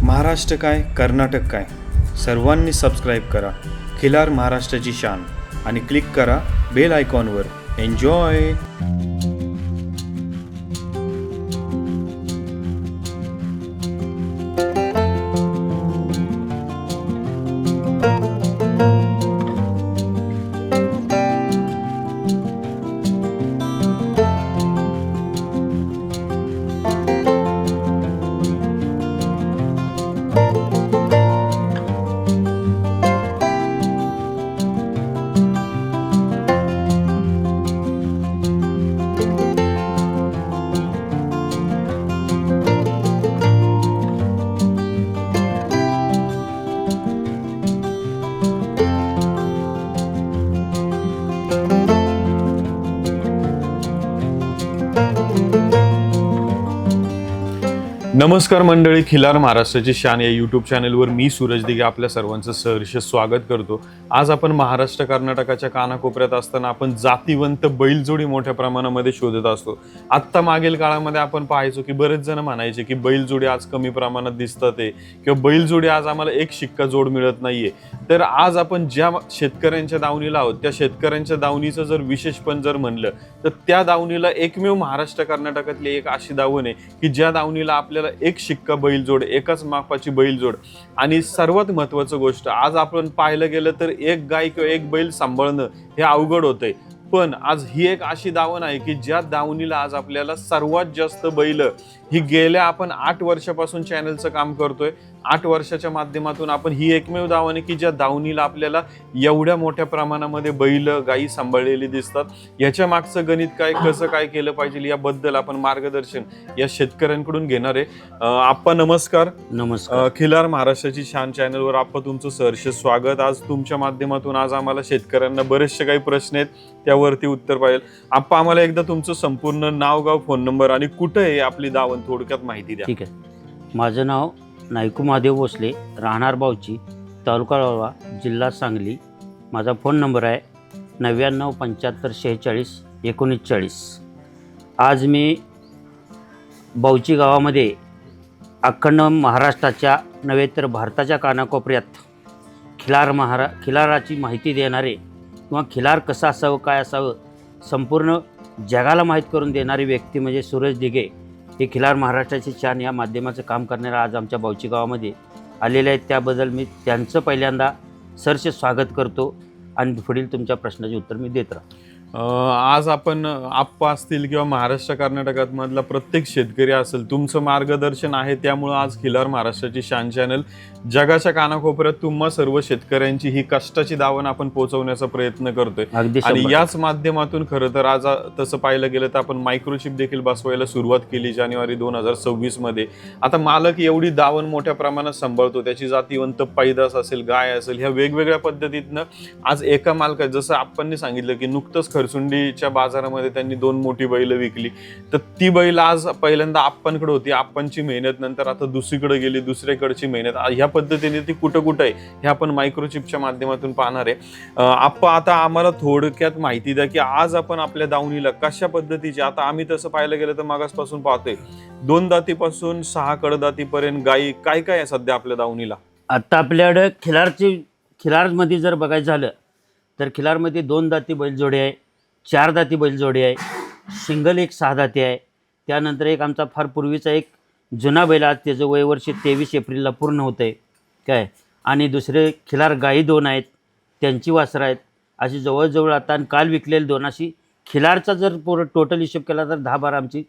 महाराष्ट्र काय कर्नाटक काय सर्वांनी सबस्क्राईब करा खिलार महाराष्ट्राची शान आणि क्लिक करा बेल आयकॉनवर. एन्जॉय. नमस्कार मंडळी, खिलार महाराष्ट्राची शान या यूट्यूब चॅनलवर मी सूरज दिघे आपल्या सर्वांचं सहर्ष स्वागत करतो. आज आपण महाराष्ट्र कर्नाटकाच्या कानाकोपऱ्यात असताना आपण जातीवंत बैलजोडी मोठ्या प्रमाणामध्ये शोधत असतो. आत्ता मागील काळामध्ये आपण पाहायचो की बरेच जण म्हणायचे की बैलजोडी आज कमी प्रमाणात दिसतात किंवा बैलजोडी आज आम्हाला एक शिक्का जोड मिळत नाहीये. तर आज आपण ज्या शेतकऱ्यांच्या दावणीला आहोत त्या शेतकऱ्यांच्या दावणीचं जर विशेषपण जर म्हणलं तर त्या दावणीला एकमेव महाराष्ट्र कर्नाटकातली एक अशी दावण आहे की ज्या दावणीला आपल्याला एक शिक्का बैलजोड, एकाच मापाची बैलजोड. आणि सर्वात महत्वाचं गोष्ट, आज आपण पाहिलं गेलं तर एक गाय किंवा एक बैल सांभाळणं हे अवघड होतंय. पण आज ही एक अशी दावण आहे की ज्या दावणीला आज आपल्याला सर्वात जास्त बैल ही गेल्या आपण 8 वर्षापासून चॅनलचं काम करतोय. 8 वर्षाच्या माध्यमातून आपण ही एकमेव दावण आहे की ज्या दावणीला आपल्याला एवढ्या मोठ्या प्रमाणामध्ये बैल गायी सांभाळलेली दिसतात. याच्या मागचं गणित काय, कसं काय केलं पाहिजे याबद्दल आपण मार्गदर्शन या शेतकऱ्यांकडून घेणार आहे. आप्पा नमस्कार. नमस्कार. खिलार महाराष्ट्राची शान चॅनलवर आप्पा तुमचं सहर्ष स्वागत. आज तुमच्या माध्यमातून आज आम्हाला शेतकऱ्यांना बरेचसे काही प्रश्न आहेत त्यावरती उत्तर पाहिजे. आप्पा आम्हाला एकदा तुमचं संपूर्ण नाव, गाव, फोन नंबर आणि कुठं आहे आपली दावण थोडक्यात माहिती द्या. ठीक आहे. माझं नाव नायकू महादेव भोसले, राहणार बावची, तालुका वाळवा, जिल्हा सांगली. माझा फोन नंबर आहे 99 75 46 19 40. आज मी बावची गावामध्ये अखंड महाराष्ट्राच्या नव्हे तर भारताच्या कानाकोपऱ्यात खिलाराची माहिती देणारे किंवा खिलार कसं असावं, काय असावं, संपूर्ण जगाला माहीत करून देणारी व्यक्ती म्हणजे सूरज दिघे हे खिलार महाराष्ट्राची शान या माध्यमाचं काम करणारे आज आमच्या बावची गावामध्ये आलेले आहेत. त्याबद्दल मी त्यांचं पहिल्यांदा सहर्ष स्वागत करतो आणि पुढील तुमच्या प्रश्नाचे उत्तर मी देत राहतो. आज आपण आप्पा असतील किंवा महाराष्ट्र कर्नाटकात मधला प्रत्येक शेतकरी असेल, तुमचं मार्गदर्शन आहे. त्यामुळं आज खिलार महाराष्ट्राची शान चॅनल जगाच्या कानाकोपऱ्यात तुम्हा सर्व शेतकऱ्यांची ही कष्टाची दावण आपण पोहोचवण्याचा प्रयत्न करतोय. आणि याच माध्यमातून खरं तर आज तसं पाहिलं गेलं तर आपण मायक्रोचिप देखील बसवायला सुरुवात केली जानेवारी 2026 मध्ये. आता मालक एवढी दावण मोठ्या प्रमाणात सांभाळतो, त्याची जातीवंत पैदास असेल, गाय असेल, ह्या वेगवेगळ्या पद्धतीतनं आज एका मालका, जसं आपण सांगितलं की नुकतंच खरसुंडीच्या बाजारामध्ये त्यांनी 2 मोठी बैल विकली, तर ती बैल आज पहिल्यांदा आप्पांकडे होती. आप्पांची मेहनत नंतर आता दुसरीकडे गेली, दुसऱ्याकडची मेहनत, ह्या पद्धतीने ती कुठं कुठं आहे हे आपण मायक्रोचिपच्या माध्यमातून पाहणार आहे. आप्पा आता आम्हाला थोडक्यात माहिती द्या की आज आपण आपल्या दावणीला कशा पद्धतीची, आता आम्ही तसं पाहायला गेलं तर मागासपासून पाहतोय 2 दातीपासून 6 कडदातीपर्यंत गायी काय काय आहे सध्या आपल्या दावणीला. आता आपल्याकडे खिलारमध्ये जर बघायचं झालं तर खिलारमध्ये 2 दाती बैलजोडी आहे, 4 दाती बैलजोडी आहे, सिंगल एक 6 दाती आहे. त्यानंतर एक आमचा फार पूर्वीचा एक जुना बैल, आज त्याचं वयवर्ष 23 एप्रिलला पूर्ण होतं आहे काय. आणि दुसरे खिलार गाई 2 आहेत, त्यांची वासरं आहेत. अशी जवळजवळ आता काल विकलेले 2, अशी खिलारचा जर टोटल हिशोब केला तर 10-12 आमची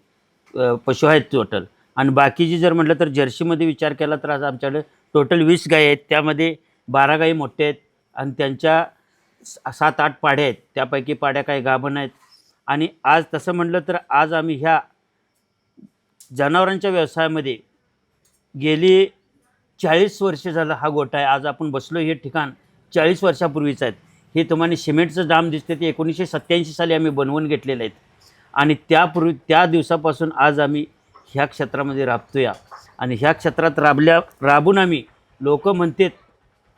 पशु आहेत टोटल. आणि बाकीची जर म्हटलं तर जर्सीमध्ये विचार केला तर आज आमच्याकडे टोटल 20 गायी आहेत. त्यामध्ये 12 गायी मोठ्या आहेत आणि त्यांच्या 7-8 पाड्या आहेत. त्यापैकी पाड्या काही गाभण आहेत. आणि आज तसं म्हटलं तर आज आम्ही ह्या जनावरांच्या व्यवसायामध्ये गेली 40 वर्ष झालं हा गोठा आहे. आज आपण बसलो हे ठिकाण 40 वर्षापूर्वीचं आहेत. हे तुम्हाला सिमेंटचं डाम दिसते ते 1987 साली आम्ही बनवून घेतलेले आहेत. आणि त्या दिवसापासून आज आम्ही ह्या क्षेत्रामध्ये राबतो या. आणि ह्या क्षेत्रात राबून आम्ही लोक म्हणतात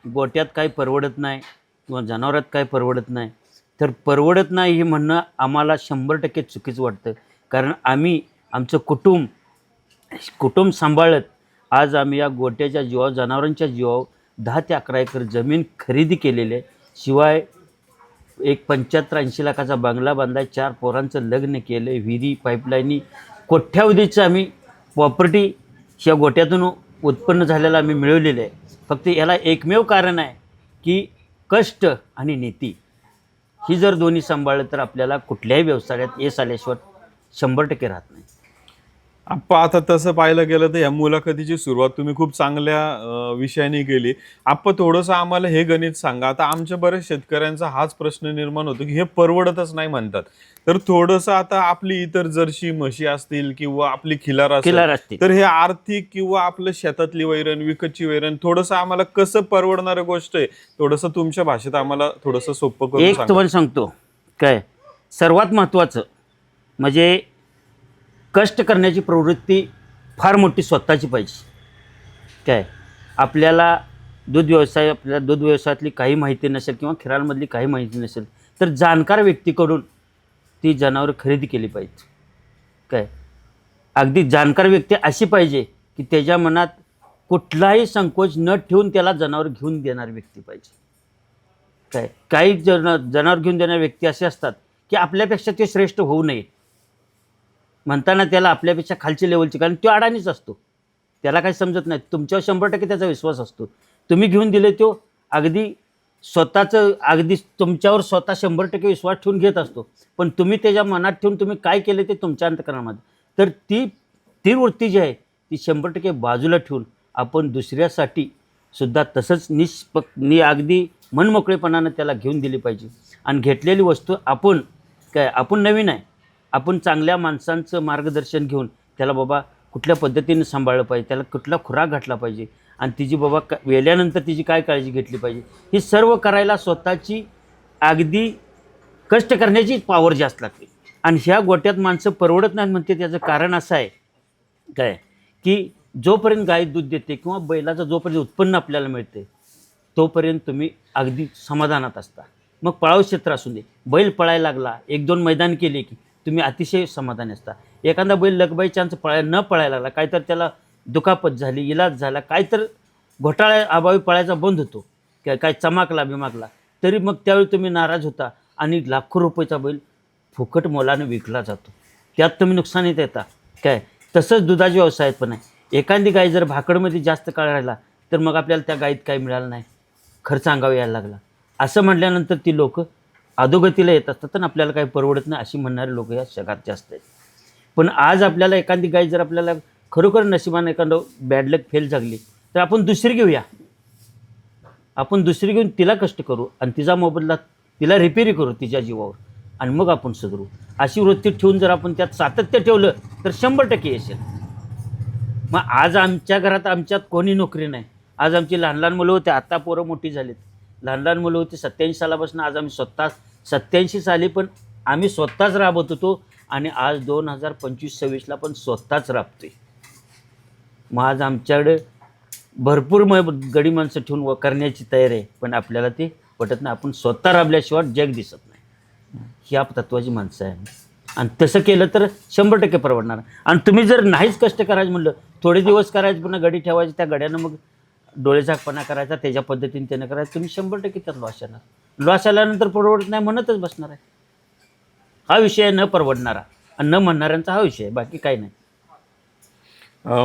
गोट्यात काही परवडत नाही किंवा जनावरात काही परवडत नाही, तर परवडत नाही हे म्हणणं आम्हाला 100% चुकीचं वाटतं. कारण आम्ही आमचं कुटुंब सांभाळत आज आम्ही या गोट्याच्या जीवावर, जनावरांच्या जीवावर 10 ते 11 एकर जमीन खरेदी केलेली आहे. शिवाय एक 75-80 लाखाचा बंगला बांधलाय, 4 पोरांचं लग्न केलं आहे, विहिरी, पाईपलाईनी, कोट्यावधीचं आम्ही प्रॉपर्टी या गोट्यातून उत्पन्न झालेलं आम्ही मिळवलेलं आहे. फक्त याला एकमेव कारण आहे की कष्ट आणि नीती ही जर दोन्ही सांभाळलं तर आपल्याला कुठल्याही व्यवसायात यश आल्याशिवाय 100% राहत नाही. आप्पा, आता तसं पाहायला गेलं तर या मुलाखतीची सुरुवात तुम्ही खूप चांगल्या विषयाने केली. आप्पा, थोडंसं आम्हाला हे गणित सांगा. आता आमच्या बऱ्याच शेतकऱ्यांचा हाच प्रश्न निर्माण होतो की हे परवडतच नाही म्हणतात. तर थोडंसं आता आपली इतर जर्सी म्हशी असतील किंवा आपली खिलार असतील तर हे आर्थिक किंवा आपलं शेतातली वैरण, विकतची वैरण, थोडंसं आम्हाला कसं परवडणारं गोष्ट आहे, थोडंसं तुमच्या भाषेत आम्हाला थोडंसं सोपं करून एक सांगा. तुम्हाला सांगतो काय, सर्वात महत्त्वाचं म्हणजे कष्ट करण्याची प्रवृत्ती फार मोठी स्वतःची पाहिजे. काय, आपल्याला दूध व्यवसायातली काही माहिती नसेल किंवा खिराळमधली काही माहिती नसेल तर जाणकार व्यक्तीकडून ती जनावरं खरेदी केली पाहिजे. काय, अगदी जाणकार व्यक्ती अशी पाहिजे की त्याच्या मनात कुठलाही संकोच न ठेवून त्याला जनावर घेऊन देणारी व्यक्ती पाहिजे. काय, काही जनावर घेऊन देणारे व्यक्ती असे असतात की आपल्यापेक्षा ते श्रेष्ठ होऊ नये म्हणताना त्याला आपल्यापेक्षा खालची लेवलची, कारण तो अडाणीच असतो, त्याला काही समजत नाही. तुमच्यावर 100% त्याचा विश्वास असतो. तुम्ही घेऊन दिले तो अगदी तुमच्यावर स्वतः 100% विश्वास ठेवून घेत असतो, पण तुम्ही त्याच्या मनात ठेवून तुम्ही काय केले ते तुमच्या अंतःकरणामध्ये. तर ती वृत्ती जी आहे ती 100% बाजूला ठेवून आपण दुसऱ्यासाठी सुद्धा तसंच अगदी मनमोकळेपणानं त्याला घेऊन दिली पाहिजे. आणि घेतलेली वस्तू आपण नवीन आहे, आपण चांगल्या माणसांचं मार्गदर्शन घेऊन त्याला बाबा कुठल्या पद्धतीने सांभाळलं पाहिजे, त्याला कुठला खुराक घातला पाहिजे आणि तिची बाबा वेल्यानंतर तिची काय काळजी घेतली पाहिजे, ही सर्व करायला स्वतःची अगदी कष्ट करण्याची पॉवर जास्त लागते. आणि ह्या गोट्यात माणसं परवडत नाहीत म्हणते त्याचं कारण असं आहे काय की जोपर्यंत गाय दूध देते किंवा बैलाचं जोपर्यंत उत्पन्न आपल्याला मिळते तोपर्यंत तुम्ही अगदी समाधानात असता. मग पळाऊ क्षेत्र असू दे, बैल पळायला लागला, 1-2 मैदान केले की तुम्ही अतिशय समाधानी असता. एखादा बैल लगबाई चान्स न पळायला लागला, काय तर त्याला दुखापत झाली, इलाज झाला, काय तर घोटाळ्या अभावी पळायचा बंद होतो, काय चमाकला, तरी मग त्यावेळी तुम्ही नाराज होता आणि लाखो रुपयाचा बैल फुकट मोलानं विकला जातो, त्यात तुम्ही नुकसानीत येता. काय, तसंच दुधाच्या व्यवसायात पण आहे. एखादी गाय जर भाकडमध्ये जास्त काळ राहिला तर मग आपल्याला त्या गायीत काही मिळालं नाही, खर्च अंगावर यायला लागला, असं म्हटल्यानंतर ती लोक अधोगतीला येत असतात आणि आपल्याला काही परवडत नाही अशी म्हणणारे लोक या जगात जास्त आहेत. पण आज आपल्याला एखादी गाय जर आपल्याला खरोखर नशिबाने एखादं बॅड लक फेल झाली तर आपण दुसरी घेऊया, आपण दुसरी घेऊन तिला कष्ट करू आणि तिचा मोबदला तिला रिपेरी करू तिच्या जीवावर आणि मग आपण सुधरू. अशी वृत्ती ठेवून जर आपण त्यात सातत्य ठेवलं तर 100% येशील. मग आज आमच्या घरात आमच्यात कोणी नोकरी नाही. आज आमची लहान मुलं होती, आता पोरं मोठी झालीत. लहान मुलं होती 87 सालापासून आज आम्ही स्वतः 87 साली पण आम्ही स्वतःच राबत होतो आणि आज 2025-26ला पण स्वतःच राबतोय. मग आज आमच्याकडे भरपूर गडी माणसं ठेवून करण्याची तयारी आहे, पण आपल्याला ते पटत नाही. आपण स्वतः राबल्याशिवाय जग दिसत नाही, ही आप तत्वाची माणसं आहे. आणि तसं केलं तर 100% परवडणार. आणि तुम्ही जर नाहीच कष्ट करायचं म्हणलं, थोडे दिवस करायचे पुन्हा गडी ठेवायचे, त्या गड्यानं मग डोळेझाकपणा करायचा, त्याच्या पद्धतीने त्यानं करायचं, तुम्ही 100% त्यात लॉस येणार. लॉस आल्यानंतर परवडत नाही म्हणतच बसणार आहे. हा विषय न परवडणारा आणि न म्हणणाऱ्यांचा हा विषय आहे, बाकी काही नाही.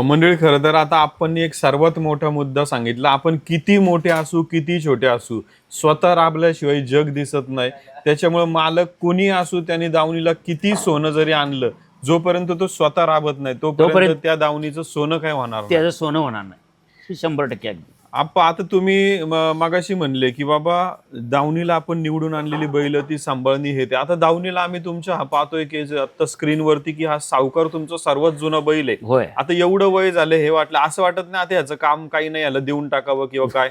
मंडळी, खरं तर आता आपण एक सर्वात मोठा मुद्दा सांगितला. आपण किती मोठे असू, किती छोटे असू, स्वतः राबल्याशिवाय जग दिसत नाही. त्याच्यामुळे मालक कुणी असू, त्याने दावणीला किती सोनं जरी आणलं, जोपर्यंत तो स्वतः राबत नाही तोपर्यंत त्या दावणीचं सोनं काय होणार नाही, त्याचं सोनं होणार नाही, 100% अगदी. आता तुम्ही मगाशी म्हणले की बाबा दावणीला आपण निवडून आणलेली बैल ती सांभाळणी हे ते. आता दावणीला आम्ही तुमच्या पाहतोय की आता स्क्रीनवरती की हा सावकार तुमचा सर्वात जुना बैल आहे. होय, आता एवढं वय झालं, हे वाटलं असं वाटत नाही आता ह्याचं काम काही नाही, याला देऊन टाकावं किंवा काय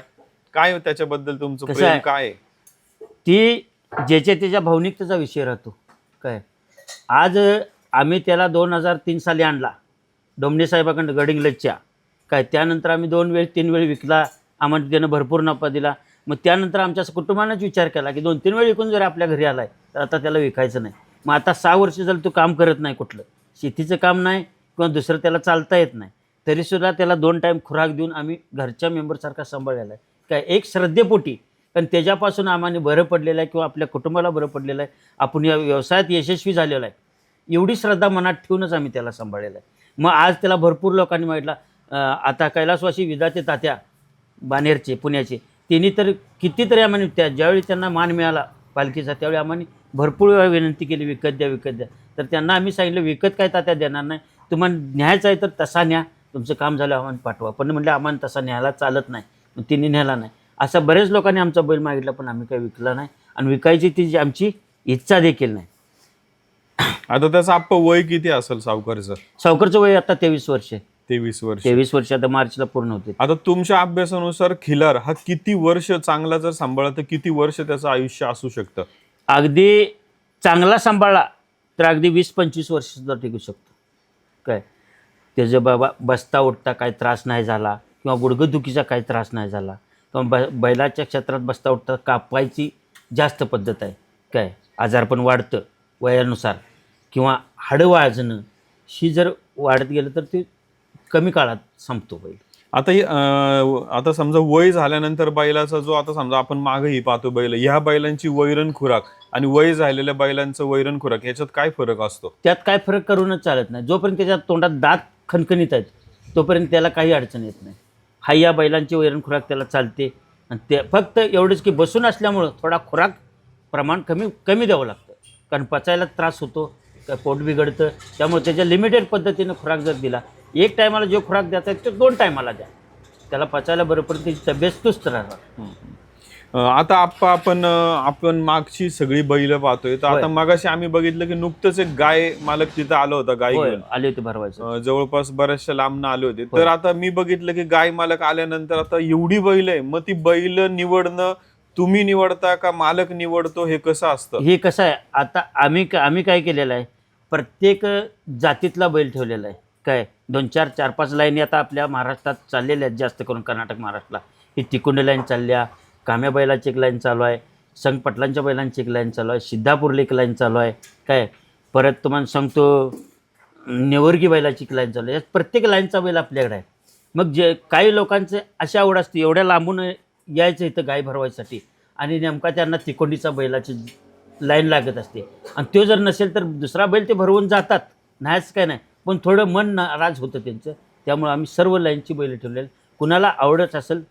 काय त्याच्याबद्दल तुमचं प्रेम काय आहे? ती ज्याच्या त्याच्या भावनिकतेचा विषय राहतो. काय, आज आम्ही त्याला 2003 साली आणला डोमणे साहेबाकडं गडिंग्लजच्या. काय, त्यानंतर आम्ही 2-3 वेळी विकला, आम्हाला त्यानं भरपूर नफा दिला. मग त्यानंतर आमच्या कुटुंबानेच विचार केला की 2-3 वेळी विकून जर आपल्या घरी आलाय तर आता त्याला विकायचं नाही. मग आता 6 वर्ष झालं तो काम करत नाही, कुठलं शेतीचं काम नाही किंवा दुसरं त्याला चालता येत नाही, तरीसुद्धा त्याला 2 टाईम खुराक देऊन आम्ही घरच्या मेंबरसारखा सांभाळलेला आहे. काय एक श्रद्धेपोटी, कारण त्याच्यापासून आम्हाला बरं पडलेलं आहे किंवा आपल्या कुटुंबाला बरं पडलेलं आहे, आपण या व्यवसायात यशस्वी झालेलो आहे, एवढी श्रद्धा मनात ठेवूनच आम्ही त्याला सांभाळलेलं आहे. मग आज त्याला भरपूर लोकांनी म्हटलं, आता कैलासवासी विधाते तात्या बानेरचे पुण्याचे, त्यांनी तर कितीतरी आम्हाला ज्यावेळी त्यांना मान मिळाला पालखीचा, त्यावेळी आम्हाला भरपूर वेळा विनंती केली, विकत द्या विकत द्या. तर त्यांना आम्ही सांगितलं, विकत काय तात्या देणार नाही, तुम्हाला न्यायचं आहे तर तसा न्या, तुमचं काम झालं आम्हाला पाठवा. पण म्हटलं आम्हाला तसा न्यायला चालत नाही, मग तिने न्यायला नाही. असं बरेच लोकांनी आमचा बैल मागितला, पण आम्ही काही विकला नाही आणि विकायची ती आमची इच्छा देखील नाही. आता त्याचं आप्पा वय किती असेल सावकारचं? सावकारचं वय आता 23 वर्ष आहे. 23 वर्ष. 23 वर्ष आता मार्चला पूर्ण होते. आता तुमच्या अभ्यासानुसार खिलार हा किती वर्ष चांगला जर सांभाळला तर किती वर्ष त्याचं आयुष्य असू शकतं? अगदी चांगला सांभाळला तर अगदी 20-25 वर्ष सुद्धा टिकू शकतो. काय त्याचं बाबा बसता उठता काही त्रास नाही झाला किंवा गुडघेदुखीचा काही त्रास नाही झाला किंवा बैलाच्या क्षेत्रात बसता उठता कापायची जास्त पद्धत आहे, काय आजारपण वाढतं वयानुसार किंवा हाडं वाजणं, ही जर वाढत गेलं तर ते कमी काळात संपतो बैल. आता समजा वय झाल्यानंतर बैलाचा जो, आता समजा आपण मागेही पाहतो बैल, ह्या बैलांची वैरण खुराक आणि वय झालेल्या बैलांचं वैरण खुराक ह्याच्यात काय फरक असतो? त्यात काय फरक करूनच चालत नाही. जोपर्यंत त्याच्या तोंडात दात खणखणीत आहेत तोपर्यंत त्याला काही अडचण येत नाही. हा या बैलांची वैरण खुराक त्याला चालते. आणि ते फक्त एवढंच की बसून असल्यामुळं थोडा खुराक प्रमाण कमी द्यावं लागतं, कारण पचायला त्रास होतो, पोट बिघडतं. त्यामुळे त्याच्या लिमिटेड पद्धतीनं खुराक जर दिला, एक टायमाला जो खुराक द्यायचा तो 2 टायमाला द्या, त्याला पचायला बरं पडतं, त्याची तब्येत सुस्त राहणार. आता आपण मागची सगळी बैल पाहतोय, तर आता मागाशी आम्ही बघितलं की नुकतंच एक गाय मालक तिथं आला होता, गाय घेऊन आले होते भरवायचं, जवळपास बऱ्याचशा लांबनं आले होते. तर आता मी बघितलं की गाय मालक आल्यानंतर आता एवढी बैल आहे, मग ती बैल निवडणं तुम्ही निवडता का मालक निवडतो, हे कसं असतं? हे कसं आहे, आता आम्ही काय केलेलं आहे, प्रत्येक जातीतला बैल ठेवलेला आहे. काय 2-4, 4-5 लाईनी आता आपल्या महाराष्ट्रात चाललेल्या आहेत, जास्त करून कर्नाटक महाराष्ट्राला. ही तिकुंड लाईन चालल्या, काम्या बैलाची एक लाईन चालू आहे, संघ पटलांच्या बैलांची एक लाईन चालू आहे, सिद्धापूरला एक लाईन चालू आहे. काय परत तुम्हाला सांगतो नेवर्गी बैलाची एक लाईन चालू आहे. प्रत्येक लाईनचा बैल आपल्याकडे आहे. मग जे काही लोकांचं अशी आवड असते, एवढ्या लांबून यायचं इथं गाय भरवायसाठी, आणि नेमका त्यांना तिकोंडीचा बैलाची लाईन लागत असते, आणि तो जर नसेल तर दुसरा बैल ते भरवून जातात, नाहीच काय नाही, पण थोडं मन नाराज होतं त्यांचं. त्यामुळे आम्ही सर्व लाईनची बैल ठेवलेली. कुणाला आवडत असेल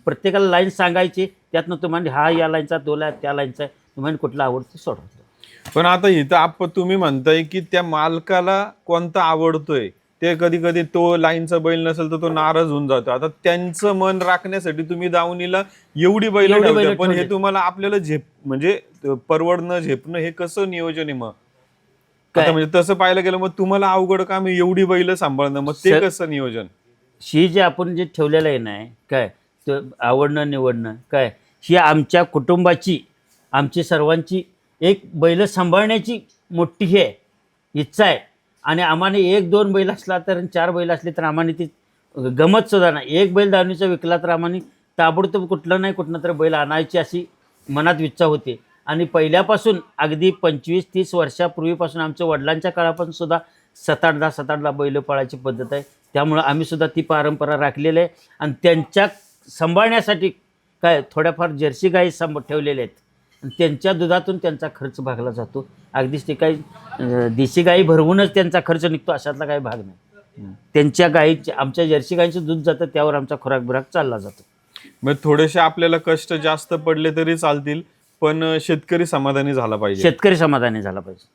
प्रत्येकाला लाईन सांगायची, त्यातनं तुम्हाला हा या लाईनचा, तो त्या लाईनचा आहे, तुम्हाला कुठला आवडतं सोडवतो. पण आता इथं तुम्ही म्हणताय की त्या मालकाला कोणता आवडतोय, ते कधी कधी तो लाईनचा बैल नसेल तर तो नाराज होऊन जातो. आता त्यांचं मन राखण्यासाठी तुम्ही दावणीला एवढी बैल ठेवता, पण हे तुम्हाला आपल्याला म्हणजे परवडणं झेपणं हे कसं नियोजन आहे? मग आता म्हणजे तसं पाहायला गेलं मग तुम्हाला अवघड काम आहे एवढी बैल सांभाळणं, मग ते कसं नियोजन? ही जे आपण जे ठेवलेलं आहे ना, काय आवडणं निवडणं, काय ही आमच्या कुटुंबाची, आमची सर्वांची एक बैल सांभाळण्याची मोठी हे इच्छा आहे. आणि आम्हाला 1-2 बैल असला तर, 4 बैल असले तर आम्हाला ती गमत सुद्धा नाही. एक बैल दावणीचा विकला तर आम्हाला ताबडतोब कुठनं तर बैल आणायची अशी मनात इच्छा होते. आणि पहिल्यापासून अगदी 25-30 वर्षापूर्वीपासून आमच्या वडिलांच्या काळापासून सुद्धा 7-8 बैल पाळायची पद्धत आहे. त्यामुळं आम्ही सुद्धा ती परंपरा राखलेली आहे. आणि त्यांच्या सांभाळण्यासाठी काय थोड्याफार जर्सी गाई ठेवलेल्या आहेत, आणि त्यांच्या दुधातून त्यांचा खर्च भागला जातो. अगदीच ते काही देशी गाई भरवूनच त्यांचा खर्च निघतो अशातला काही भाग नाही. त्यांच्या गाईचे, आमच्या जर्सी गाईचं दूध जातं, त्यावर आमचा खुराक चालला जातो. मग थोडेसे आपल्याला कष्ट जास्त पडले तरी चालतील, पण शेतकरी समाधानी झाला पाहिजे. शेतकरी समाधानी झाला पाहिजे.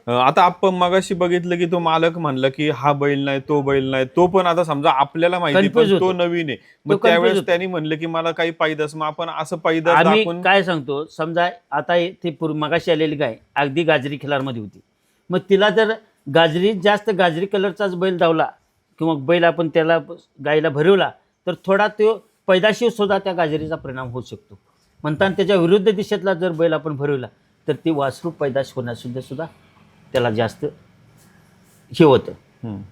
आता आपण मगाशी बघितलं की तो मालक म्हणला की हा बैल नाही, तो बैल नाही, तो पण आता समजा आपल्याला माहिती पण तो नवीन आहे, मग त्यावेळेस त्यांनी म्हणलं की मला काही पायदास, मग आपण असं पायदास आम्ही काय सांगतो, समजा आता ते मगाशी आलेली गाय अगदी गाजरी खिलारमध्ये होती, मग तिला जर जास्त गाजरी कलरचाच बैल धावला किंवा बैल आपण त्याला गायला भरवला तर थोडा तो पैदाशी सुद्धा त्या गाजरीचा परिणाम होऊ शकतो. म्हणताना त्याच्या विरुद्ध दिशेतला जर बैल आपण भरवला तर ती वासरू पैदाश होण्यासुद्धा त्याला जास्त हे होतं,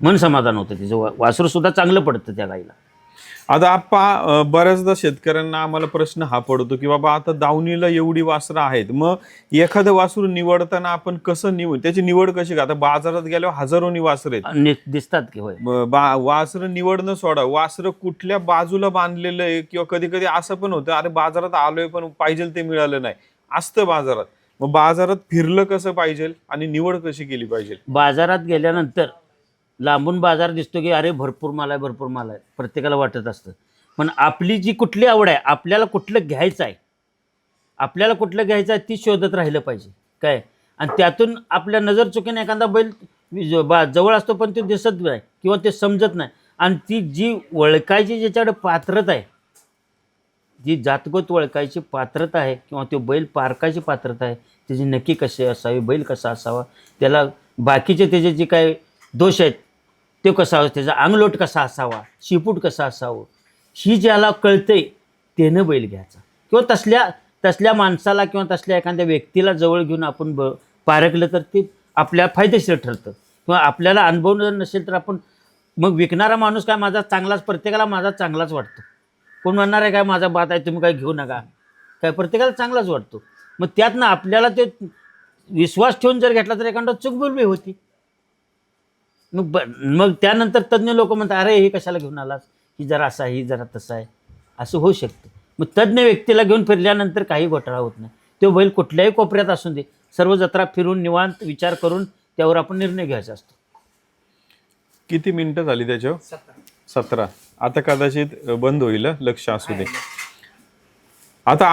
मन समाधान होतं, तिचं वासरू सुद्धा चांगलं पडतं त्या गाईला. आता आप्पा बऱ्याचदा शेतकऱ्यांना आम्हाला प्रश्न हा पडतो की बाबा आता दावणीला एवढी वासरं आहेत, मग एखादं वासरू निवडताना आपण कसं त्याची निवड कशी का? आता बाजारात गेल्यावर हजारोनी वासरं आहेत, दिसतात की होय. वासरं निवडणं सोडा, वासरं कुठल्या बाजूला बांधलेलं आहे, किंवा कधी कधी असं पण होतं अरे बाजारात आलोय पण पाहिजे ते मिळालं नाही असतं बाजारात. मग बाजारात फिरलं कसं पाहिजे आणि निवड कशी केली पाहिजे? बाजारात गेल्यानंतर लांबून बाजार दिसतो की अरे भरपूर माल आहे, भरपूर माल आहे, प्रत्येकाला वाटत असतं. पण आपली जी कुठली आवड आहे, आपल्याला कुठलं घ्यायचं आहे, आपल्याला कुठलं घ्यायचं आहे ती शोधत राहिलं पाहिजे काय. आणि त्यातून आपल्या नजर चुकीने एखादा बैल जवळ असतो पण ते दिसत नाही किंवा ते समजत नाही. आणि ती जी ओळखायची ज्याच्याकडे पात्रता आहे, जी जातगत ओळखायची पात्रता आहे किंवा तो बैल पारखायची पात्रता आहे, त्याची नक्की कशी असावी, बैल कसा असावा, त्याला बाकीचे त्याचे जे काय दोष आहेत ते कसा असावा, त्याचा अंगलोट कसा असावा, शिपूट कसा असावं, ही ज्याला कळतंय त्यानं बैल घ्यायचा. किंवा तसल्या माणसाला किंवा तसल्या एखाद्या व्यक्तीला जवळ घेऊन आपण पारखलं तर ते आपल्या फायदेशीर ठरतं. किंवा आपल्याला अनुभव जर नसेल तर आपण मग विकणारा माणूस काय माझा चांगलाच, प्रत्येकाला माझा चांगलाच वाटतो. कोण म्हणणार आहे काय माझा बात आहे तुम्ही काय घेऊ नका, काय प्रत्येकाला चांगलाच वाटतो. मग त्यातनं आपल्याला ते विश्वास ठेवून जर घेतला तर एखादा चुकबुलबी होती. मग त्यानंतर तज्ज्ञ लोक म्हणतात अरे हे कशाला घेऊन आलास, ही जरा असा ही जरा तसा आहे, असं होऊ शकतं. मग तज्ज्ञ व्यक्तीला घेऊन फिरल्यानंतर काही घोटाळा होत नाही. तो बैल कुठल्याही कोपऱ्यात असून दे, सर्व जत्रा फिरून निवांत विचार करून त्यावर आपण निर्णय घ्यायचा असतो. किती मिनिटं झाली त्याच्यावर? 17. आता कदाचित बंद होईल, लक्ष असू दे. आता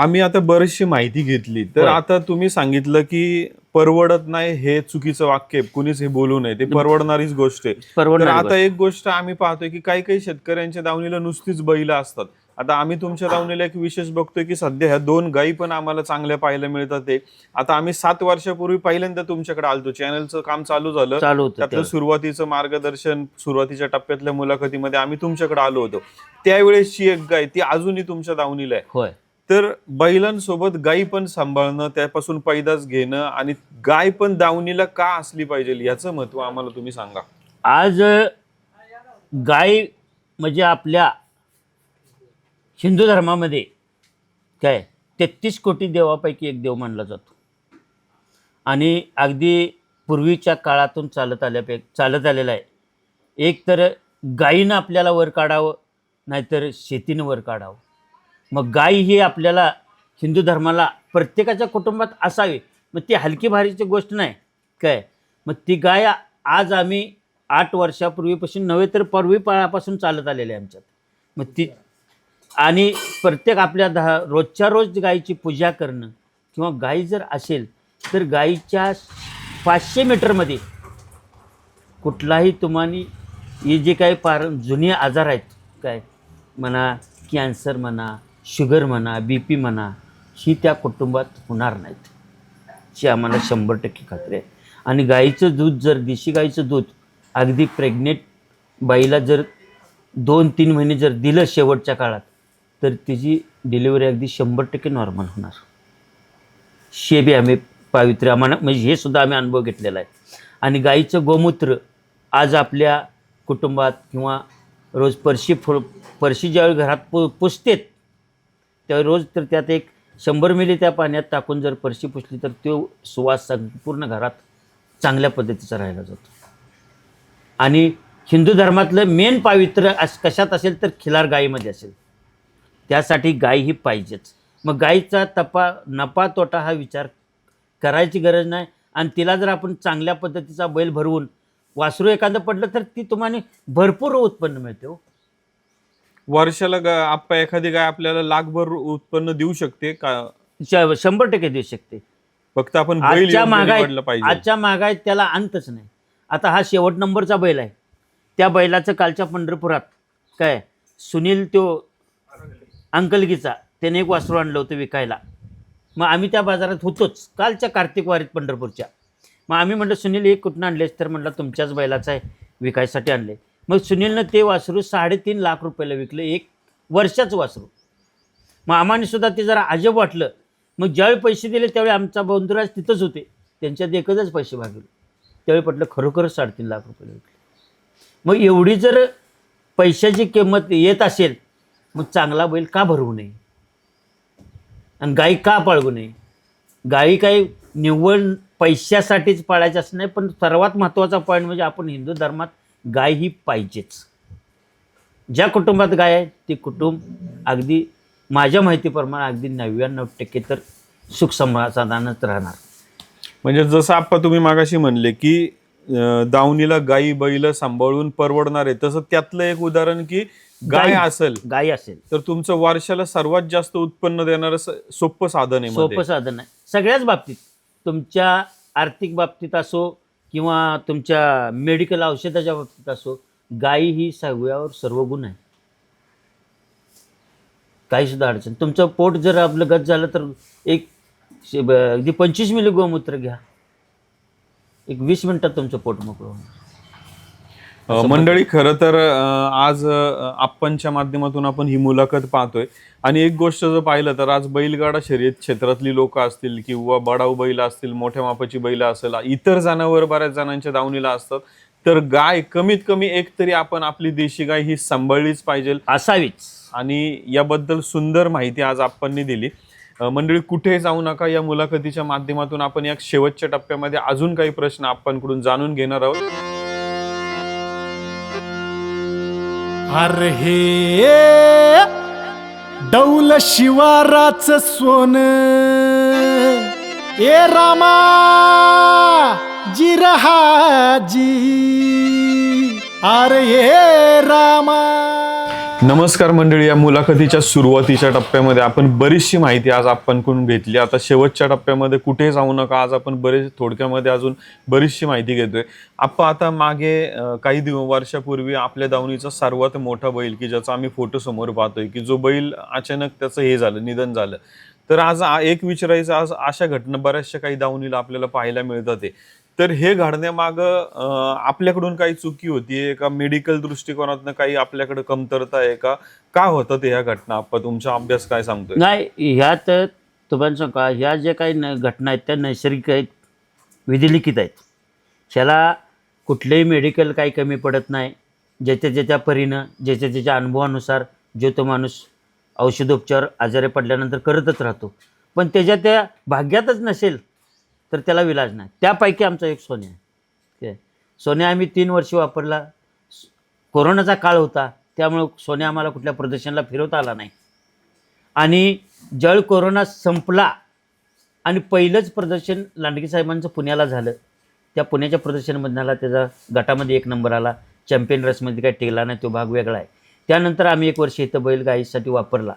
आम्ही आता बरीचशी माहिती घेतली, तर आता तुम्ही सांगितलं की परवडत नाही हे चुकीचं वाक्य आहे, कुणीच हे बोलू नये, ते परवडणारीच गोष्ट आहे. तर आता एक गोष्ट आम्ही पाहतोय की काही काही शेतकऱ्यांच्या दावणीला नुसतीच बैल असतात. आता आम्ही तुमच्या दावणीला एक विशेष बघतोय की सध्या ह्या 2 गायी पण आम्हाला चांगल्या पाहायला मिळतात. ते आता आम्ही 7 वर्षापूर्वी पहिल्यांदा तुमच्याकडे आलतो, चॅनलचं काम चालू झालं, त्यातलं सुरुवातीचं मार्गदर्शन, सुरुवातीच्या टप्प्यातल्या मुलाखतीमध्ये आम्ही तुमच्याकडे आलो होतो. त्यावेळेसची एक गाय ती अजूनही तुमच्या दावणीला आहे. तर बैलांसोबत गायी पण सांभाळणं, त्यापासून पैदास घेणं आणि गाय पण दावणीला का असली पाहिजे याचं महत्व आम्हाला तुम्ही सांगा. आज गाय म्हणजे आपल्या हिंदू धर्मामध्ये काय 33 कोटी देवापैकी एक देव मानला जातो. आणि अगदी पूर्वीच्या काळातून चालत आलेला आहे. एक तर गायीनं आपल्याला वर काढावं, नाहीतर शेतीनं वर काढावं. मग गाय ही आपल्याला हिंदू धर्माला प्रत्येकाच्या कुटुंबात असावी. मग ती हलकी भारीची गोष्ट नाही काय. मग ती गाय आज आम्ही 8 वर्षापूर्वीपासून नव्हे तर पूर्वीपासून चालत आलेले आहे आमच्यात. मग ती आणि प्रत्येक आपल्या रोजच्या रोज गायीची पूजा करणं किंवा गाय जर असेल तर गायीच्या 500 मीटरमध्ये कुठलाही तुम्हाला हे जे काही जुने आजार आहेत काय म्हणा, कॅन्सर म्हणा, शुगर म्हणा, BP म्हणा, ही त्या कुटुंबात होणार नाहीत, ही आम्हाला 100% खात्री आहे. आणि गाईचं दूध जर देशी गाईचं दूध अगदी प्रेग्नेंट बाईला जर 2-3 महिने जर दिलं शेवटच्या काळात तर तिची डिलिव्हरी अगदी 100% नॉर्मल होणार. बी आम्ही पावित्र्य आम्हाला म्हणजे हे सुद्धा आम्ही अनुभव घेतलेला आहे. आणि गाईचं गोमूत्र आज आपल्या कुटुंबात किंवा रोज परशी ज्यावेळी घरात पुसतेत त्यावेळी रोज तर त्यात एक 100 मिली त्या पाण्यात टाकून जर परशी पुसली तर तो सुवास संपूर्ण घरात चांगल्या पद्धतीचा राहिला जातो. आणि हिंदू धर्मातलं मेन पावित्र्य कशात असेल तर खिलार गायीमध्ये असेल, त्यासाठी गाय ही पाहिजेच. मग गायीचा नफा तोटा हा विचार करायची गरज नाही. आणि तिला जर आपण चांगल्या पद्धतीचा बैल भरवून वासरू एखादं पडलं तर ती तुम्हाला भरपूर उत्पन्न मिळते. वर्षाला आप्पा एखादी गाय आपल्याला लाखभर उत्पन्न देऊ शकते का? 100% देऊ शकते. फक्त आपण आजच्या महागाईत त्याला अंतच नाही. आता हा शेवट नंबरचा बैल आहे. त्या बैलाचं कालच्या पंढरपुरात काय सुनील तो अंकलगीचा त्याने एक वासरू आणलं होतं विकायला. मग आम्ही त्या बाजारात होतोच कालच्या कार्तिक वारीत पंढरपूरच्या. मग आम्ही म्हटलं सुनील हे कुठून आणलेस, तर म्हटलं तुमच्याच बैलाचं आहे, विकायसाठी आणले. मग सुनीलनं ते वासरू 3.5 लाख रुपयाला विकलं, 1 वर्षाचं वासरू. मग आम्हाला सुद्धा ते जरा अजब वाटलं. मग ज्यावेळी पैसे दिले त्यावेळी आमचा बंधुराज तिथंच होते, त्यांच्यात एकच पैसे भागले. त्यावेळी म्हटलं खरोखरच 3.5 लाख रुपयाला विकले. मग एवढी जर पैशाची किंमत येत असेल मग चांगला बैल का भरवू नये आणि गाई का पाळवू नये. गाई काही निव्वळ पैशासाठीच पाळायचं असं नाही, पण सर्वात महत्त्वाचा पॉईंट म्हणजे आपण हिंदू धर्मात गाय ही पाहिजेच. ज्या कुटुंबात गाय आहे ते कुटुंब अगदी माझ्या माहितीप्रमाणे अगदी 99% तर सुख समाधानात राहणार. म्हणजे जसं आप्पा तुम्ही मागाशी म्हणले की दावणीला गाई बैल सांभाळून परवडणार आहे, तसं त्यातलं एक उदाहरण की गाय गाय असेल तर तुमचं वर्षाला सर्वात जास्त उत्पन्न देणारं सोपं साधन आहे. सोपं साधन आहे सगळ्याच बाबतीत, तुमच्या आर्थिक बाबतीत असो किंवा तुमच्या मेडिकल औषधाच्या बाबतीत असो, गाय ही सगळ्यावर सर्व गुण आहे. काही सुद्धा अडचण. तुमचं पोट जर आपलं गच झालं तर एक अगदी 25 मिली गोमूत्र घ्या, एक 20 मिनिटात तुमचं पोट मोकळं होणार. मंडळी, खरं तर आज आप्पांच्या माध्यमातून आपण ही मुलाखत पाहतोय आणि एक गोष्ट जर पाहिलं तर आज बैलगाडा शर्यत क्षेत्रातली लोक असतील किंवा बडाऊ बैल असतील, मोठ्या मापाची बैल असेल, इतर जनावर बऱ्याच जणांच्या दावणीला असतात, तर गाय कमीत कमी एक तरी आपण आपली देशी गाय ही सांभाळलीच पाहिजे, असावीच. आणि याबद्दल सुंदर माहिती आज आप्पांनी दिली. मंडळी, कुठे जाऊ नका. या मुलाखतीच्या माध्यमातून आपण या शेवटच्या टप्प्यामध्ये अजून काही प्रश्न आप्पांकडून जाणून घेणार आहोत. अरे हे डौल शिवाराच सोन ए रामा जिरहाजी, अरे ये रामा. नमस्कार मंडळी, या मुलाखतीच्या सुरुवातीच्या टप्प्यामध्ये आपण बरीचशी माहिती आज आपणकडून घेतली. आता शेवटच्या टप्प्यामध्ये कुठे जाऊ नका, आज आपण बरेच थोडक्यामध्ये अजून बरीचशी माहिती घेतोय. आपण आता मागे काही वर्षापूर्वी आपल्या दावणीचा सर्वात मोठा बैल की ज्याचा आम्ही फोटो समोर पाहतोय की जो बैल अचानक त्याचं हे झालं, निधन झालं. तर आज एक विचारायचं, आज अशा घटना बऱ्याचशा काही दावणीला आपल्याला पाहायला मिळतात. तर हे घडण्यामागं आपल्याकडून काही चुकी होतीये का, मेडिकल दृष्टिकोनातनं काही आपल्याकडे कमतरता आहे का, का होतं ते ह्या घटना? आप्पा, तुमचा अभ्यास काय सांगतोय? नाही, ह्यात तुम्हाला सांगू का, ह्या ज्या काही घटना आहेत त्या नैसर्गिक आहेत, विधिलिखित आहेत. ह्याला कुठलेही मेडिकल काही कमी पडत नाही. ज्याच्या परीनं, ज्याच्या अनुभवानुसार जो तो माणूस औषधोपचार आजारी पडल्यानंतर करतच राहतो. पण त्या भाग्यातच नसेल तर त्याला विलाज नाही. त्यापैकी आमचा एक सोन्या आहे. सोन्या आम्ही 3 वर्ष वापरला. कोरोनाचा काळ होता त्यामुळं सोन्या आम्हाला कुठल्या प्रदर्शनाला फिरवता आला नाही. आणि ज्यावेळी कोरोना संपला आणि पहिलंच प्रदर्शन लांडगे साहेबांचं पुण्याला झालं, त्या पुण्याच्या प्रदर्शनमधनाला त्याचा गटामध्ये 1 नंबर आला. चॅम्पियन रेसमध्ये काही टेकला नाही, तो भाग वेगळा आहे. त्यानंतर आम्ही 1 वर्ष इथं बैल गाईसाठी वापरला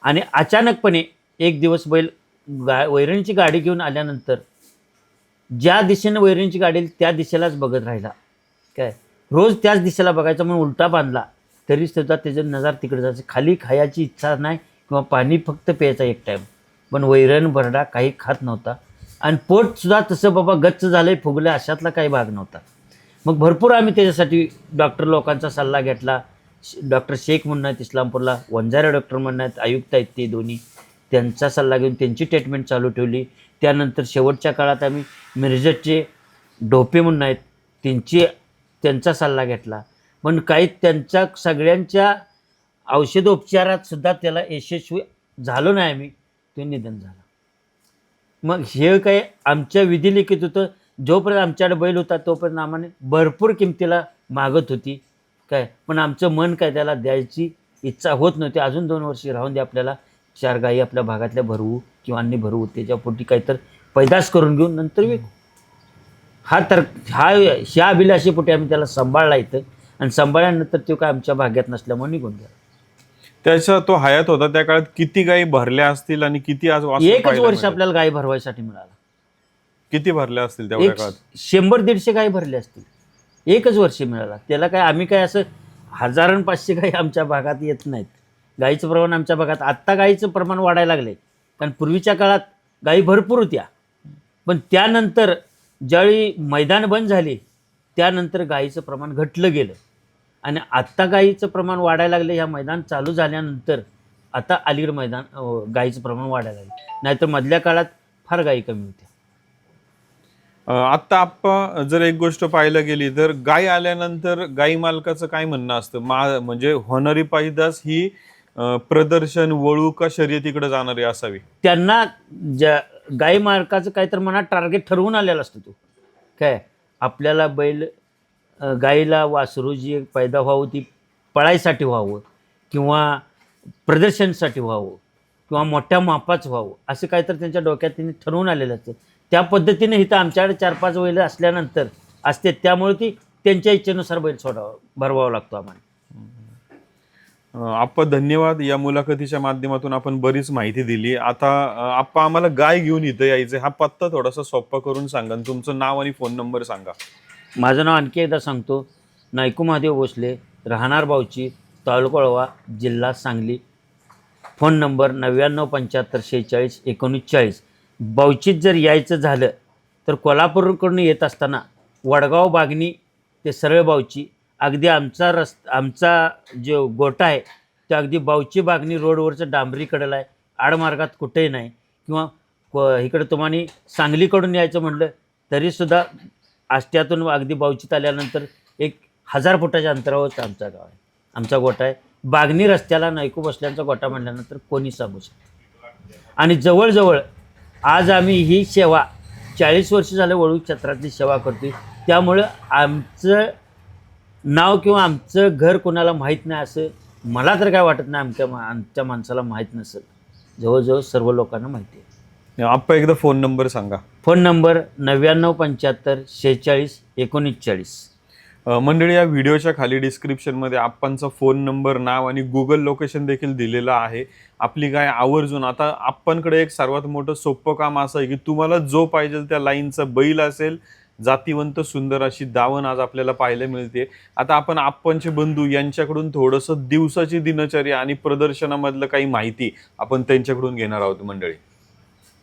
आणि अचानकपणे एक दिवस बैल वैरणीची गाडी घेऊन आल्यानंतर ज्या दिशेनं वैरणीची गाडी त्या दिशेलाच बघत राहिला. काय रोज त्याच दिशेला बघायचा म्हणून उलटा बांधला तरी सुद्धा त्याचं नजर तिकडे जायचं. खाली खायची इच्छा नाही किंवा पाणी फक्त प्यायचा एक टाईम, पण वैरण भरडा काही खात नव्हता. आणि पोटसुद्धा तसं बाबा गच्च झालं, फुगलं, अशातला काही भाग नव्हता. मग भरपूर आम्ही त्याच्यासाठी डॉक्टर लोकांचा सल्ला घेतला. डॉक्टर शेख म्हणून आहेत इस्लामपूरला, वंजारे डॉक्टर म्हणून आहेत, आयुक्त आहेत ते दोन्ही, त्यांचा सल्ला घेऊन त्यांची ट्रीटमेंट चालू ठेवली. त्यानंतर शेवटच्या काळात आम्ही मिरजेचे ढोपे म्हणून आहेत, त्यांचा सल्ला घेतला. पण काही त्यांच्या सगळ्यांच्या औषधोपचारात सुद्धा त्याला यशस्वी झालो नाही आम्ही, ते निधन झालं. मग हे काही आमच्या विधिलिखित होतं. जोपर्यंत आमच्याकडे बैल होता तोपर्यंत आम्हाला भरपूर किमतीला मागत होती. काय पण आमचं मन काय त्याला द्यायची इच्छा होत नव्हती. अजून 2 वर्ष राहून दे, आपल्याला 4 गायी आपल्या भागातल्या भरवू किंवा अन्य भरवू, त्याच्यापोटी काहीतरी पैदास करून घेऊन नंतर विकू. ह्या अभिलाषेपोटी आम्ही त्याला सांभाळला इथं, आणि सांभाळल्यानंतर तो काय आमच्या भाग्यात नसल्यामुळे निघून गेला. त्याचा तो हयात होता त्या काळात किती गायी भरल्या असतील आणि किती आज 1च वर्ष आपल्याला गायी भरवायसाठी मिळाला. किती भरल्या असतील तेवढ्या काळात? 100-150 गायी भरल्या असतील. 1च वर्ष मिळाला त्याला. काय आम्ही काय असं 1000-500 गायी आमच्या भागात येत नाहीत. गायीचं प्रमाण आमच्या भागात आत्ता गायीचं प्रमाण वाढायला लागले, कारण पूर्वीच्या काळात गायी भरपूर होत्या. पण त्यानंतर ज्यावेळी मैदान बंद झाले त्यानंतर गायीचं प्रमाण घटलं गेलं आणि आत्ता गायीचं प्रमाण वाढायला लागलं. ह्या मैदान चालू झाल्यानंतर आता अलीगड मैदान गायीचं प्रमाण वाढायला लागलं. नाहीतर मधल्या काळात फार गायी कमी होत्या. आता आपण जर एक गोष्ट पाहायला गेली तर गाय आल्यानंतर गाई मालकाचं काय म्हणणं असतं म्हणजे होणारी पैदास ही प्रदर्शन वळू का शर्यतीकडे जाणारी असावी? त्यांना गाई मालकाचं काय तर मनात टार्गेट ठरवून आलेलं असतं. तो काय आपल्याला बैल गाईला वासरू जी पैदा व्हावं ती पळायसाठी व्हावं किंवा प्रदर्शनसाठी व्हावं किंवा मोठ्या मापाचं व्हावं असं काय तर त्यांच्या डोक्यात त्यांनी ठरवून आलेलं असतं. त्या पद्धतीने इथं आमच्याकडे 4-5 बैल असल्यानंतर असते, त्यामुळे ती त्यांच्या इच्छेनुसार बैल भरवावा लागतो आम्हाला. आप्पा धन्यवाद. या मुलाखतीच्या माध्यमातून आपण बरीच माहिती दिली. आता आप्पा आम्हाला गाय घेऊन इथं यायचं, हा पत्ता थोडासा सोपा करून सांगा. तुमचं नाव आणि फोन नंबर सांगा. माझं नाव आणखी एकदा सांगतो, नायकू महादेव भोसले, राहणार बावची, तालुका वाळवा, जिल्हा सांगली. Phone number 9975461940. बावचीत जर यायचं झालं तर कोल्हापूरकडून येत असताना वडगाव बागणी ते सरळ बावची, अगदी आमचा जो गोटा आहे तो अगदी बावची बागणी रोडवरचं डांबरीकडेला आहे, आडमार्गात कुठेही नाही. किंवा इकडं तुम्हाला सांगलीकडून यायचं म्हटलं तरीसुद्धा आष्ट्यातून अगदी बावचीत आल्यानंतर 1000 फुटाच्या अंतरावरच आमचा गाव आहे, आमचा गोटा आहे. बागणी रस्त्याला नायकू बसल्यांचा गोटा म्हटल्यानंतर कोणी सांगू शकतो. आणि जवळजवळ आज आम्ही ही सेवा 40 वर्ष झालं वळू क्षेत्रातली सेवा करतो. त्यामुळं आमचं नाव किंवा आमचं घर कोणाला माहीत नाही असं मला तर काय वाटत नाही. आमच्या माणसाला माहीत नसेल, जवळजवळ सर्व लोकांना माहिती आहे. आप्पा एकदा फोन नंबर सांगा. Phone number 9975461940. मंडळी, या व्हिडिओच्या खाली डिस्क्रिप्शनमध्ये आप्पांचा फोन नंबर, नाव आणि गुगल लोकेशन देखील दिलेलं आहे. आपली गाय आवर्जून, आता आप्पांकडे एक सर्वात मोठं सोपं काम असं आहे की तुम्हाला जो पाहिजे त्या लाईनचा बैल असेल, जातीवंत सुंदर अशी दावण आज आपल्याला पाहायला मिळते. आता आपण आप्पांचे बंधू यांच्याकडून थोडंसं दिवसाची दिनचर्या आणि प्रदर्शनामधलं काही माहिती आपण त्यांच्याकडून घेणार आहोत. मंडळी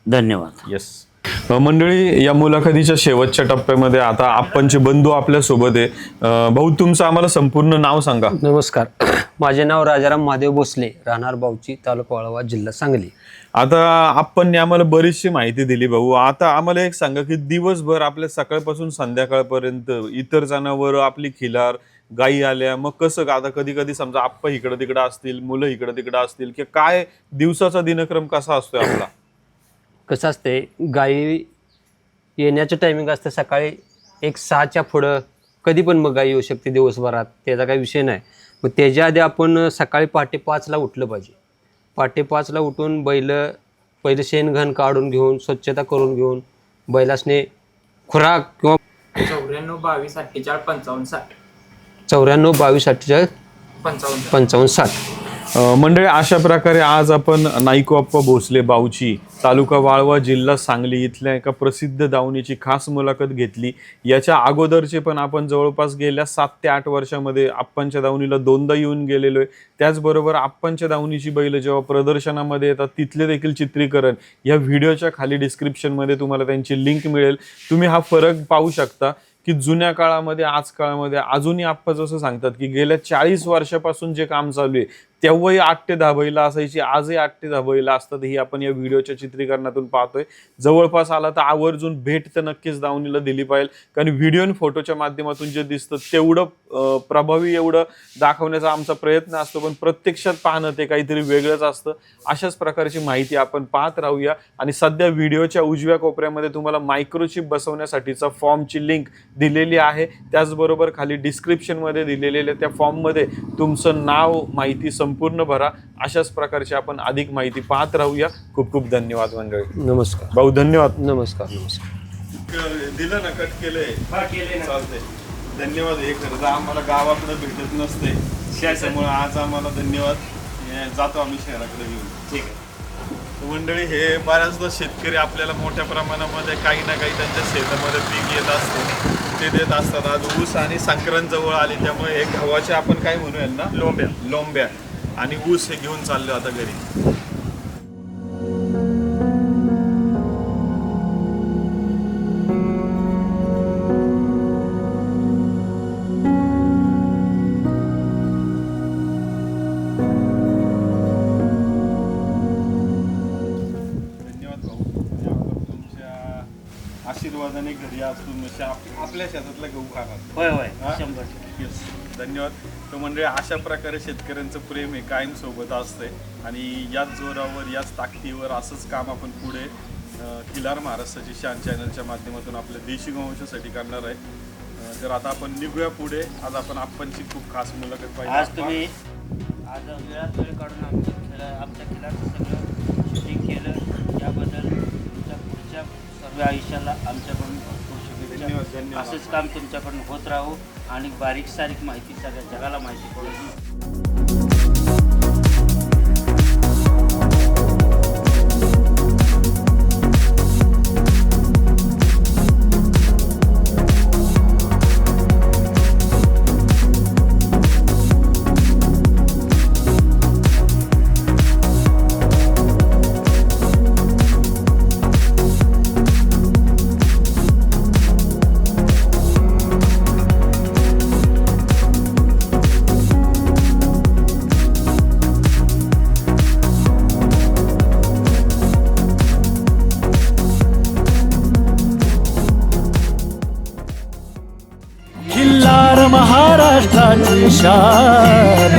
धन्यवाद. येस मंडळी, या मुलाखतीच्या शेवटच्या टप्प्यामध्ये आता आप्पांचे बंधू आपल्या सोबत आहे. भाऊ, तुमचं आम्हाला संपूर्ण नाव सांगा. नमस्कार, माझे नाव राजाराम महादेव भोसले, राहणार बावची, तालुका वाळवा, जिल्हा सांगली. आता आप्पांनी आम्हाला बरीचशी माहिती दिली. भाऊ, आता आम्हाला एक सांगा की दिवसभर आपल्या सकाळपासून संध्याकाळपर्यंत इतर जनावर, आपली खिलार, गायी आल्या, मग कसं, आता कधी कधी समजा आप्पा इकडं तिकडं असतील, मुलं इकडं तिकडं असतील, की काय दिवसाचा दिनक्रम कसा असतोय आपला? कसं असते, गाई येण्याचं टायमिंग असतं सकाळी 6च्या पुढं, कधी पण मग गाई येऊ शकते दिवसभरात, त्याचा काही विषय नाही. मग त्याच्या आधी आपण सकाळी पहाटे 5ला उठलं पाहिजे. पहाटे 5ला उठून पहिलं शेणघण काढून घेऊन, स्वच्छता करून घेऊन, बैलासने खुराक किंवा 94 22 48 55 60 94 22 48 55 60. मंडळी, अशा प्रकारे आज आपण नायकू आप्पा भोसले, बावची, तालुका वाळवा, जिल्हा सांगली इथल्या एका प्रसिद्ध दावणीची खास मुलाखत घेतली. याच्या अगोदरचे पण आपण जवळपास गेल्या 7 ते 8 वर्षामध्ये आप्पांच्या दावणीला 2दा येऊन गेलेलो आहे. त्याचबरोबर आप्पांच्या दावणीची बैल जेव्हा प्रदर्शनामध्ये येतात तिथले देखील चित्रीकरण या व्हिडिओच्या खाली डिस्क्रिप्शनमध्ये तुम्हाला त्यांची लिंक मिळेल. तुम्ही हा फरक पाहू शकता की जुन्या काळामध्ये, आज काळामध्ये अजूनही आप्पा जसं सांगतात की गेल्या 40 वर्षापासून जे काम चालू आहे तेव्हाही 8 ते 10 बैल असायची, आजही 8 ते 10 बैल असतात. ही आपण या व्हिडिओच्या चित्रीकरणातून पाहतोय. जवळपास आला तर आवर्जून भेट तर नक्कीच दावणीला दिली पाहिजे, कारण व्हिडिओ आणि फोटोच्या माध्यमातून जे दिसतं तेवढं प्रभावी एवढं दाखवण्याचा आमचा प्रयत्न असतो, पण प्रत्यक्षात पाहणं ते काहीतरी वेगळंच असतं. अशाच प्रकारची माहिती आपण पाहत राहूया. आणि सध्या व्हिडिओच्या उजव्या कोपऱ्यामध्ये तुम्हाला मायक्रोचिप बसवण्यासाठीचा फॉर्मची लिंक दिलेली आहे. त्याचबरोबर खाली डिस्क्रिप्शनमध्ये दिलेल्या त्या फॉर्ममध्ये तुमचं नाव, माहिती संपूर्ण भरा. अशाच प्रकारची आपण अधिक माहिती पाहत राहूया. खूप खूप धन्यवाद मंडळी. नमस्कार भाऊ, धन्यवाद. नमस्कार. दिलं ना, कट केलंय, चालतंय. धन्यवाद. हे खरं आम्हाला गावाकडे भेटत नसते, त्याच्यामुळे आज आम्हाला धन्यवाद. जातो आम्ही शहराकडे घेऊन. ठीक आहे मंडळी, हे बऱ्याचदा शेतकरी आपल्याला मोठ्या प्रमाणामध्ये काही ना काही त्यांच्या शेतामध्ये पीक येत असते, ते देत असतात. आज ऊस आणि संक्रांत जवळ आली, त्यामुळे हे गव्हाचे आपण काय म्हणूया ना, लोंब्या आणि ऊस हे घेऊन चाललो आता घरी. धन्यवाद भाऊ, तुमच्या आशीर्वाद आशीर्वादाने घरी आज तुम्ही आपल्या शेतातला गहू खाणार. होय होय हा? 100%. Yes. धन्यवाद. तर म्हणजे अशा प्रकारे शेतकऱ्यांचं प्रेम हे कायम सोबत असतंय आणि याच जोरावर याच ताकदीवर असंच काम आपण पुढे खिलार महाराष्ट्राची शान चॅनलच्या माध्यमातून आपल्या देशी गोवंशासाठी करणार आहे. तर आता आपण निघूया पुढे. आज आपण आपणची खूप खास मुलाखत आज तुम्ही आज वेळात वेळ काढून आमच्या खिलारचं सगळं शूटिंग केलं याबद्दल तुमच्या पुढच्या सर्व आयुष्याला आमच्याकडून भरपूर शुभेच्छा. धन्यवाद, धन्यवाद. असंच काम तुमच्याकडून होत राहू आणि बारीक सारीक माहिती सगळ्या जगाला माहिती पडेल. खिल्लार महाराष्ट्राची शान